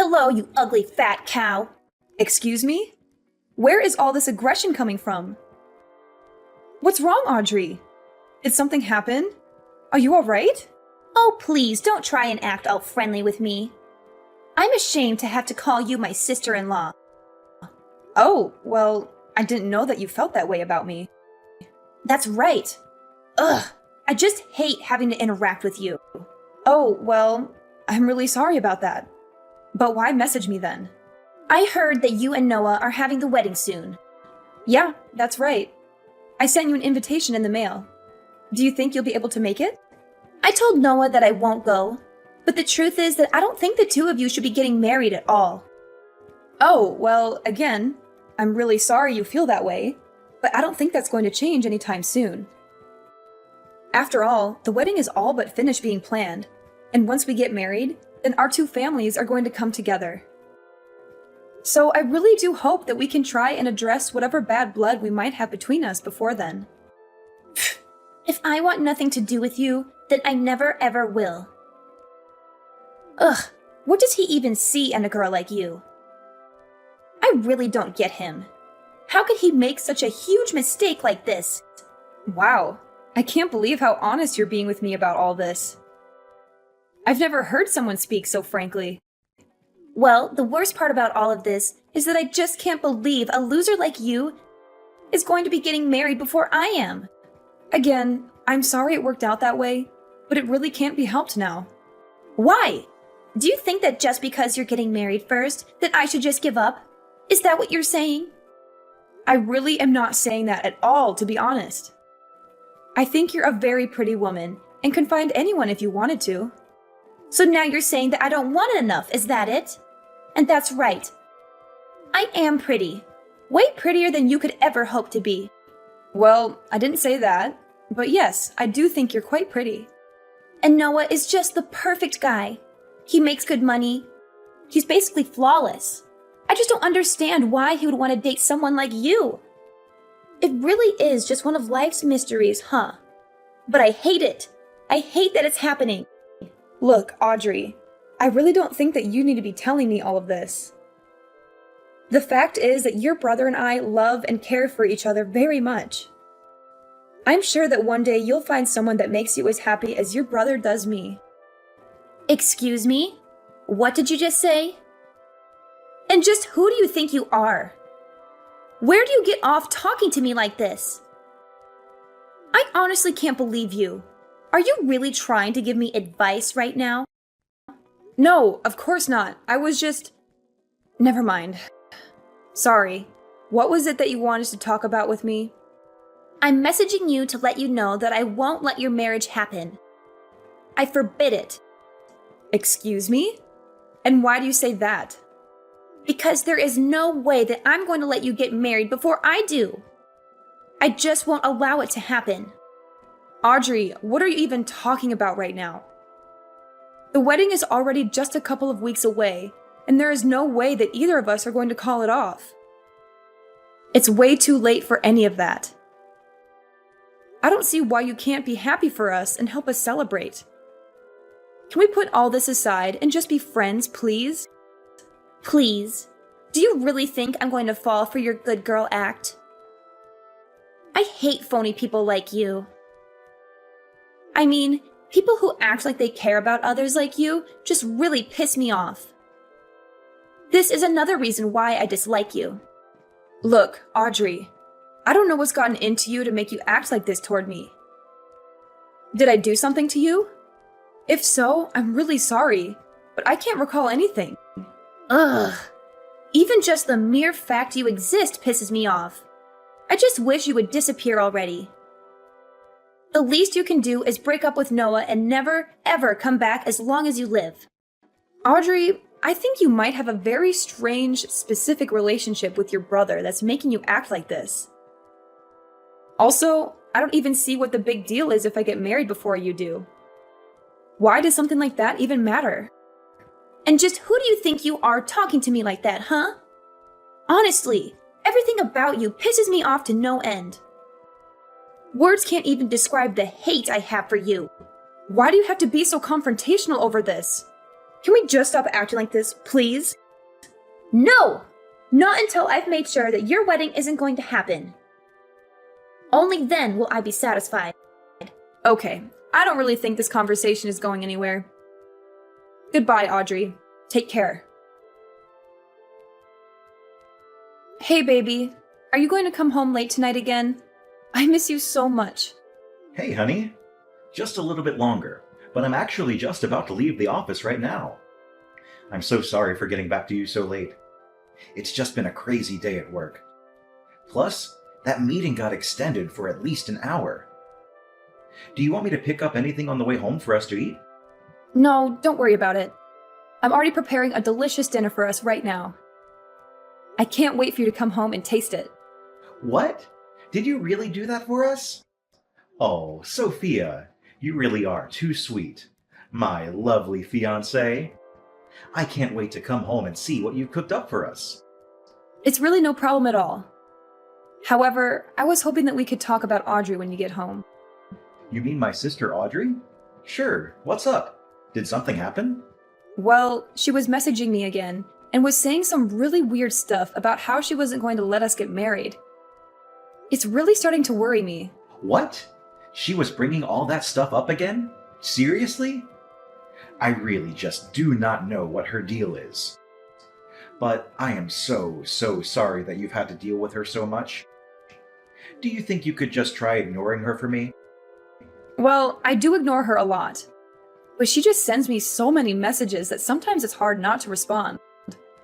Hello, you ugly fat cow. Excuse me? Where is all this aggression coming from? What's wrong, Audrey? Did something happen? Are you alright? Oh, please don't try and act all friendly with me. I'm ashamed to have to call you my sister-in-law. Oh, well, I didn't know that you felt that way about me. That's right. Ugh, I just hate having to interact with you. Oh, well, I'm really sorry about that. But why message me then? I heard that you and Noah are having the wedding soon. Yeah, that's right. I sent you an invitation in the mail. Do you think you'll be able to make it? I told Noah that I won't go, but the truth is that I don't think the two of you should be getting married at all. Oh, well, again, I'm really sorry you feel that way, but I don't think that's going to change anytime soon. After all, the wedding is all but finished being planned, and once we get married, then our two families are going to come together. So I really do hope that we can try and address whatever bad blood we might have between us before then. If I want nothing to do with you, then I never ever will. Ugh, what does he even see in a girl like you? I really don't get him. How could he make such a huge mistake like this? Wow, I can't believe how honest you're being with me about all this. I've never heard someone speak so frankly. Well, the worst part about all of this is that I just can't believe a loser like you is going to be getting married before I am. Again, I'm sorry it worked out that way, but it really can't be helped now. Why? Do you think that just because you're getting married first, that I should just give up? Is that what you're saying? I really am not saying that at all, to be honest. I think you're a very pretty woman and can find anyone if you wanted to. So now you're saying that I don't want it enough, is that it? And that's right. I am pretty. Way prettier than you could ever hope to be. Well, I didn't say that, but yes, I do think you're quite pretty. And Noah is just the perfect guy. He makes good money. He's basically flawless. I just don't understand why he would want to date someone like you. It really is just one of life's mysteries, huh? But I hate it. I hate that it's happening. Look, Audrey, I really don't think that you need to be telling me all of this. The fact is that your brother and I love and care for each other very much. I'm sure that one day you'll find someone that makes you as happy as your brother does me. Excuse me? What did you just say? And just who do you think you are? Where do you get off talking to me like this? I honestly can't believe you. Are you really trying to give me advice right now? No, of course not. I was just... Never mind. Sorry. What was it that you wanted to talk about with me? I'm messaging you to let you know that I won't let your marriage happen. I forbid it. Excuse me? And why do you say that? Because there is no way that I'm going to let you get married before I do. I just won't allow it to happen. Audrey, what are you even talking about right now? The wedding is already just a couple of weeks away, and there is no way that either of us are going to call it off. It's way too late for any of that. I don't see why you can't be happy for us and help us celebrate. Can we put all this aside and just be friends, please? Please. Do you really think I'm going to fall for your good girl act? I hate phony people like you. I mean, people who act like they care about others like you just really piss me off. This is another reason why I dislike you. Look, Audrey, I don't know what's gotten into you to make you act like this toward me. Did I do something to you? If so, I'm really sorry, but I can't recall anything. Ugh. Even just the mere fact you exist pisses me off. I just wish you would disappear already. The least you can do is break up with Noah and never, ever come back as long as you live. Audrey, I think you might have a very strange, specific relationship with your brother that's making you act like this. Also, I don't even see what the big deal is if I get married before you do. Why does something like that even matter? And just who do you think you are talking to me like that, huh? Honestly, everything about you pisses me off to no end. Words can't even describe the hate I have for you. Why do you have to be so confrontational over this? Can we just stop acting like this, please? No! Not until I've made sure that your wedding isn't going to happen. Only then will I be satisfied. Okay, I don't really think this conversation is going anywhere. Goodbye, Audrey. Take care. Hey, baby. Are you going to come home late tonight again? I miss you so much. Hey, honey. Just a little bit longer, but I'm actually just about to leave the office right now. I'm so sorry for getting back to you so late. It's just been a crazy day at work. Plus, that meeting got extended for at least an hour. Do you want me to pick up anything on the way home for us to eat? No, don't worry about it. I'm already preparing a delicious dinner for us right now. I can't wait for you to come home and taste it. What? Did you really do that for us? Oh, Sophia, you really are too sweet. My lovely fiancé. I can't wait to come home and see what you cooked up for us. It's really no problem at all. However, I was hoping that we could talk about Audrey when you get home. You mean my sister Audrey? Sure, what's up? Did something happen? Well, she was messaging me again and was saying some really weird stuff about how she wasn't going to let us get married. It's really starting to worry me. What? She was bringing all that stuff up again? Seriously? I really just do not know what her deal is. But I am so sorry that you've had to deal with her so much. Do you think you could just try ignoring her for me? Well, I do ignore her a lot. But she just sends me so many messages that sometimes it's hard not to respond.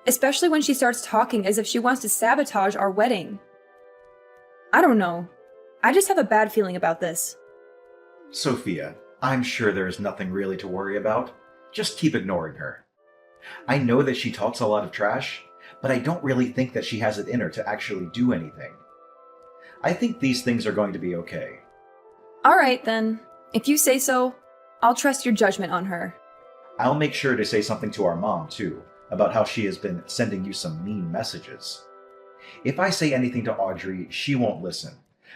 Especially when she starts talking as if she wants to sabotage our wedding. I don't know. I just have a bad feeling about this. Sophia, I'm sure there is nothing really to worry about. Just keep ignoring her. I know that she talks a lot of trash, but I don't really think that she has it in her to actually do anything. I think these things are going to be okay. Alright then. If you say so, I'll trust your judgment on her. I'll make sure to say something to our mom, too, about how she has been sending you some mean messages. If I say anything to Audrey, she won't listen,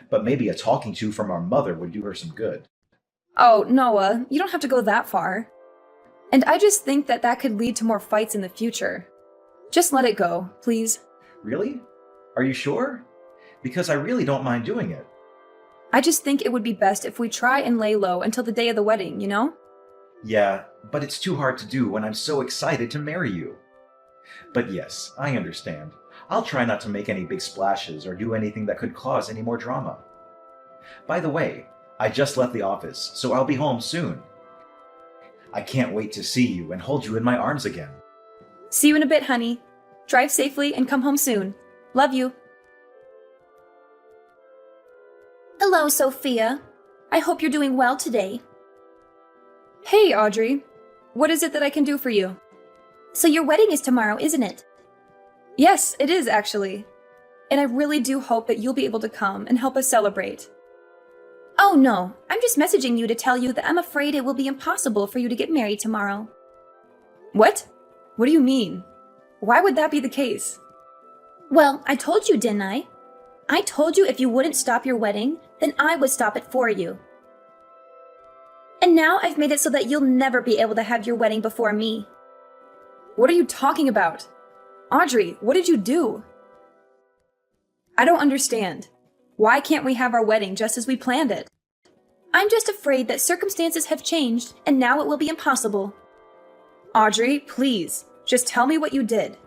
but maybe a talking to from our mother would do her some good. Oh, Noah, you don't have to go that far. And I just think that that could lead to more fights in the future. Just let it go, please. Really? Are you sure? Because I really don't mind doing it. I just think it would be best if we try and lay low until the day of the wedding, you know? Yeah, but it's too hard to do when I'm so excited to marry you. But yes, I understand. I'll try not to make any big splashes or do anything that could cause any more drama. By the way, I just left the office, so I'll be home soon. I can't wait to see you and hold you in my arms again. See you in a bit, honey. Drive safely and come home soon. Love you. Hello, Sophia. I hope you're doing well today. Hey, Audrey. What is it that I can do for you? So your wedding is tomorrow, isn't it? Yes, it is actually. And I really do hope that you'll be able to come and help us celebrate. Oh no, I'm just messaging you to tell you that I'm afraid it will be impossible for you to get married tomorrow. What? What do you mean? Why would that be the case? Well, I told you, didn't I? I told you if you wouldn't stop your wedding, then I would stop it for you. And now I've made it so that you'll never be able to have your wedding before me. What are you talking about? Audrey, what did you do? I don't understand. Why can't we have our wedding just as we planned it? I'm just afraid that circumstances have changed and now it will be impossible. Audrey, please, just tell me what you did.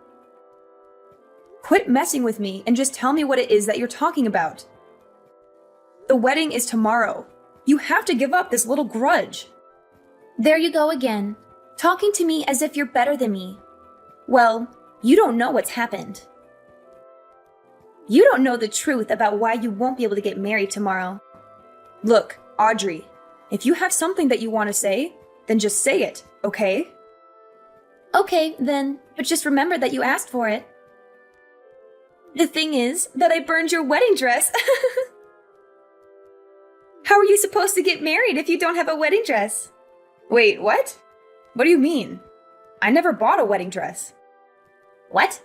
Quit messing with me and just tell me what it is that you're talking about. The wedding is tomorrow. You have to give up this little grudge. There you go again, talking to me as if you're better than me. Well, you don't know what's happened. You don't know the truth about why you won't be able to get married tomorrow. Look, Audrey, if you have something that you want to say, then just say it, okay? Okay, then, but just remember that you asked for it. The thing is that I burned your wedding dress. How are you supposed to get married if you don't have a wedding dress? Wait, what? What do you mean? I never bought a wedding dress. What?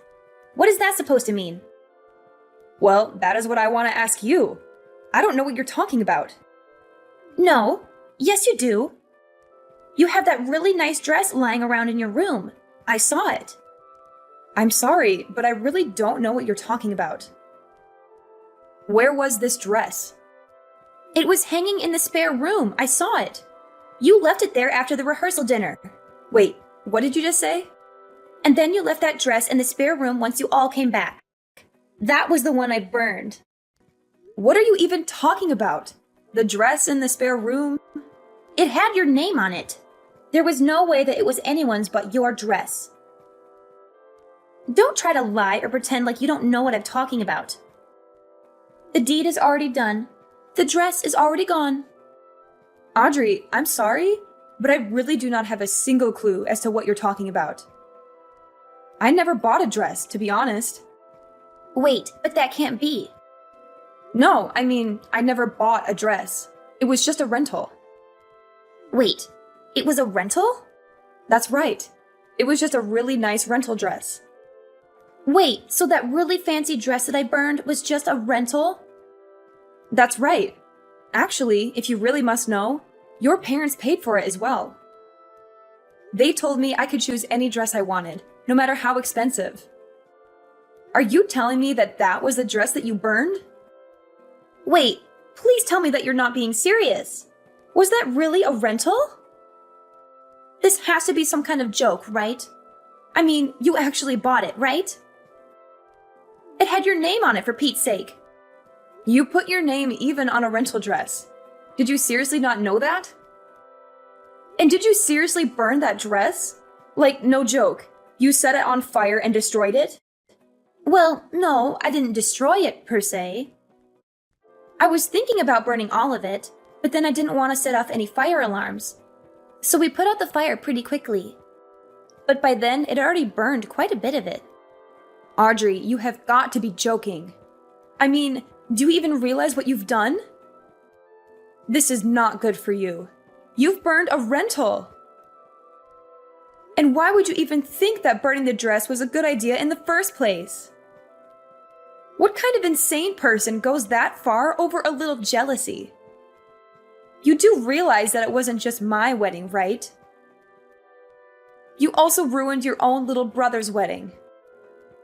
What is that supposed to mean? Well, that is what I want to ask you. I don't know what you're talking about. No. Yes, you do. You have that really nice dress lying around in your room. I saw it. I'm sorry, but I really don't know what you're talking about. Where was this dress? It was hanging in the spare room. I saw it. You left it there after the rehearsal dinner. Wait, what did you just say? And then you left that dress in the spare room once you all came back. That was the one I burned. What are you even talking about? The dress in the spare room? It had your name on it. There was no way that it was anyone's but your dress. Don't try to lie or pretend like you don't know what I'm talking about. The deed is already done. The dress is already gone. Audrey, I'm sorry, but I really do not have a single clue as to what you're talking about. I never bought a dress, to be honest. Wait, but that can't be. No, I mean, I never bought a dress. It was just a rental. Wait, it was a rental? That's right. It was just a really nice rental dress. Wait, so that really fancy dress that I burned was just a rental? That's right. Actually, if you really must know, your parents paid for it as well. They told me I could choose any dress I wanted, no matter how expensive. Are you telling me that that was the dress that you burned? Wait, please tell me that you're not being serious. Was that really a rental? This has to be some kind of joke, right? I mean, you actually bought it, right? It had your name on it, for Pete's sake. You put your name even on a rental dress. Did you seriously not know that? And did you seriously burn that dress? Like, no joke, you set it on fire and destroyed it? Well, no, I didn't destroy it, per se. I was thinking about burning all of it, but then I didn't want to set off any fire alarms. So we put out the fire pretty quickly. But by then, it already burned quite a bit of it. Audrey, you have got to be joking. I mean, do you even realize what you've done? This is not good for you. You've burned a rental. And why would you even think that burning the dress was a good idea in the first place? What kind of insane person goes that far over a little jealousy? You do realize that it wasn't just my wedding, right? You also ruined your own little brother's wedding.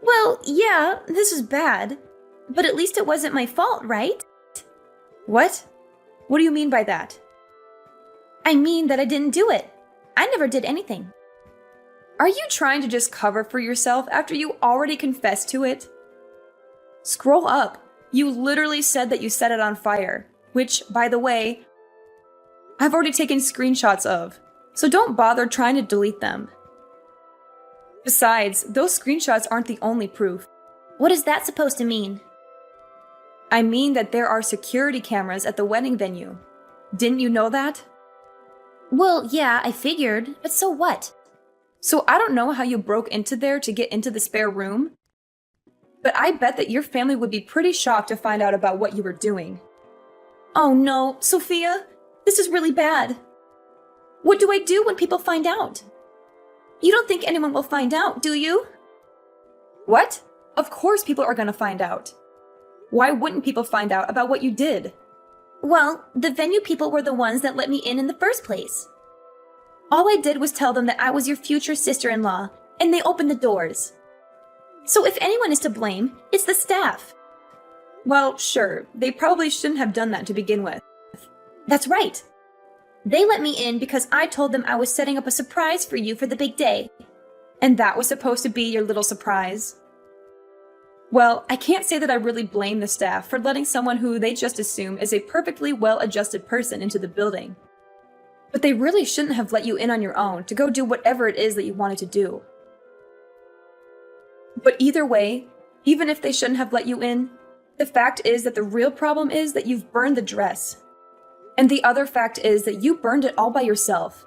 Well, yeah, this is bad. But at least it wasn't my fault, right? What? What do you mean by that? I mean that I didn't do it. I never did anything. Are you trying to just cover for yourself after you already confessed to it? Scroll up. You literally said that you set it on fire, which, by the way, I've already taken screenshots of, so don't bother trying to delete them. Besides, those screenshots aren't the only proof. What is that supposed to mean? I mean that there are security cameras at the wedding venue. Didn't you know that? Well, yeah, I figured, but so what? So I don't know how you broke into there to get into the spare room, but I bet that your family would be pretty shocked to find out about what you were doing. Oh no, Sophia, this is really bad. What do I do when people find out? You don't think anyone will find out, do you? What? Of course people are gonna find out. Why wouldn't people find out about what you did? Well, the venue people were the ones that let me in the first place. All I did was tell them that I was your future sister-in-law, and they opened the doors. So if anyone is to blame, it's the staff. Well, sure, they probably shouldn't have done that to begin with. That's right. They let me in because I told them I was setting up a surprise for you for the big day. And that was supposed to be your little surprise? Well, I can't say that I really blame the staff for letting someone who they just assume is a perfectly well-adjusted person into the building. But they really shouldn't have let you in on your own to go do whatever it is that you wanted to do. But either way, even if they shouldn't have let you in, the fact is that the real problem is that you've burned the dress. And the other fact is that you burned it all by yourself.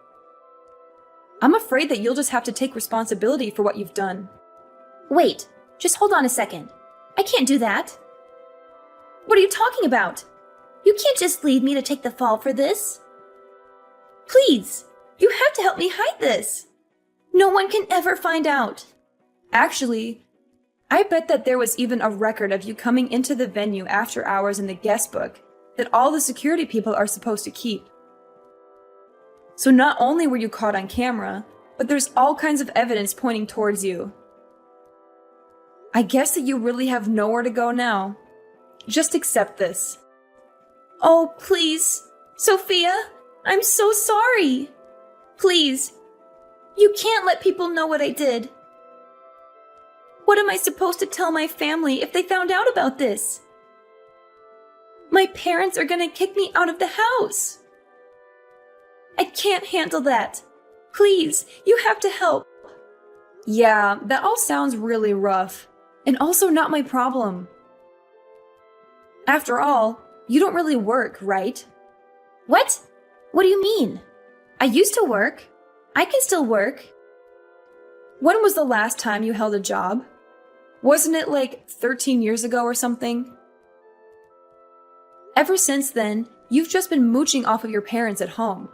I'm afraid that you'll just have to take responsibility for what you've done. Wait, just hold on a second. I can't do that. What are you talking about? You can't just leave me to take the fall for this. Please, you have to help me hide this. No one can ever find out. Actually, I bet that there was even a record of you coming into the venue after hours in the guest book that all the security people are supposed to keep. So not only were you caught on camera, but there's all kinds of evidence pointing towards you. I guess that you really have nowhere to go now. Just accept this. Oh, please. Sophia, I'm so sorry. Please. You can't let people know what I did. What am I supposed to tell my family if they found out about this? My parents are gonna kick me out of the house. I can't handle that. Please, you have to help. Yeah, that all sounds really rough. And also not my problem. After all, you don't really work, right? What? What do you mean? I used to work. I can still work. When was the last time you held a job? Wasn't it like 13 years ago or something? Ever since then, you've just been mooching off of your parents at home.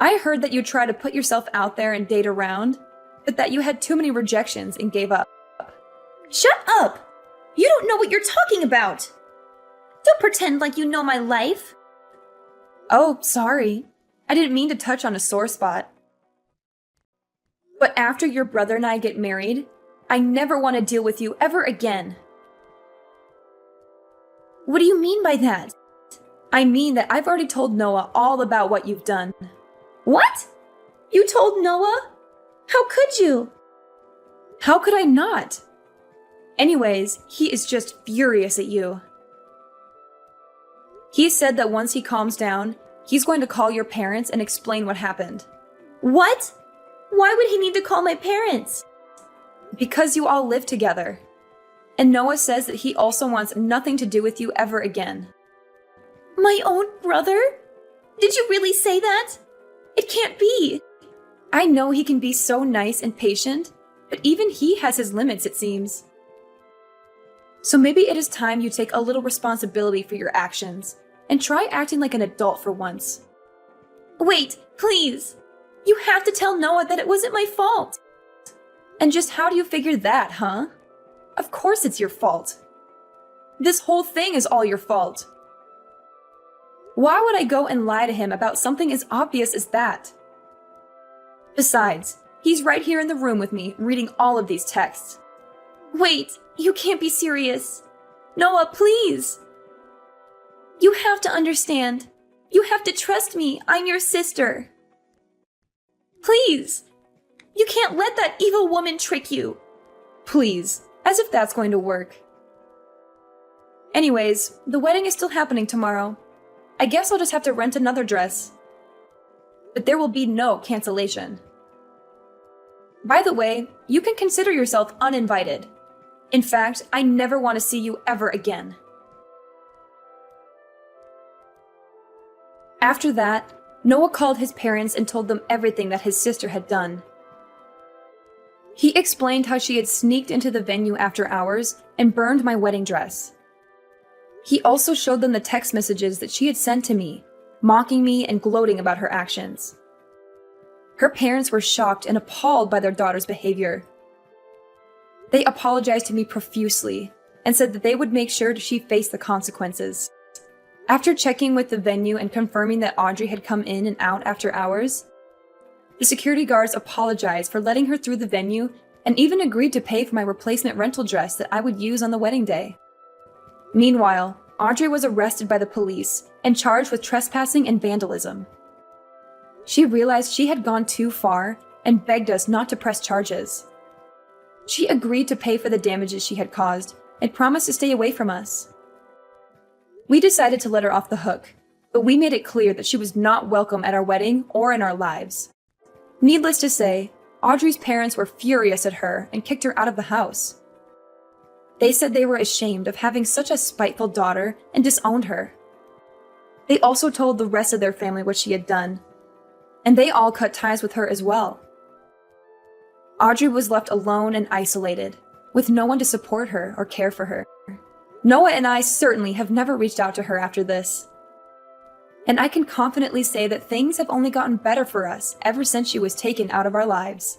I heard that you tried to put yourself out there and date around, but that you had too many rejections and gave up. Shut up! You don't know what you're talking about! Don't pretend like you know my life. Oh, sorry. I didn't mean to touch on a sore spot. But after your brother and I get married, I never want to deal with you ever again. What do you mean by that? I mean that I've already told Noah all about what you've done. What? You told Noah? How could you? How could I not? Anyways, he is just furious at you. He said that once he calms down, he's going to call your parents and explain what happened. What? Why would he need to call my parents? Because you all live together. And Noah says that he also wants nothing to do with you ever again. My own brother? Did you really say that? It can't be. I know he can be so nice and patient, but even he has his limits, it seems. So maybe it is time you take a little responsibility for your actions and try acting like an adult for once. Wait, please. You have to tell Noah that it wasn't my fault. And just how do you figure that, huh? Of course it's your fault. This whole thing is all your fault. Why would I go and lie to him about something as obvious as that? Besides, he's right here in the room with me, reading all of these texts. Wait, you can't be serious. Noah, please. You have to understand. You have to trust me. I'm your sister. Please. You can't let that evil woman trick you. Please, as if that's going to work. Anyways, the wedding is still happening tomorrow. I guess I'll just have to rent another dress. But there will be no cancellation. By the way, you can consider yourself uninvited. In fact, I never want to see you ever again. After that, Noah called his parents and told them everything that his sister had done. He explained how she had sneaked into the venue after hours and burned my wedding dress. He also showed them the text messages that she had sent to me, mocking me and gloating about her actions. Her parents were shocked and appalled by their daughter's behavior. They apologized to me profusely and said that they would make sure she faced the consequences. After checking with the venue and confirming that Audrey had come in and out after hours, the security guards apologized for letting her through the venue and even agreed to pay for my replacement rental dress that I would use on the wedding day. Meanwhile, Audrey was arrested by the police and charged with trespassing and vandalism. She realized she had gone too far and begged us not to press charges. She agreed to pay for the damages she had caused and promised to stay away from us. We decided to let her off the hook, but we made it clear that she was not welcome at our wedding or in our lives. Needless to say, Audrey's parents were furious at her and kicked her out of the house. They said they were ashamed of having such a spiteful daughter and disowned her. They also told the rest of their family what she had done, and they all cut ties with her as well. Audrey was left alone and isolated, with no one to support her or care for her. Noah and I certainly have never reached out to her after this. And I can confidently say that things have only gotten better for us ever since she was taken out of our lives.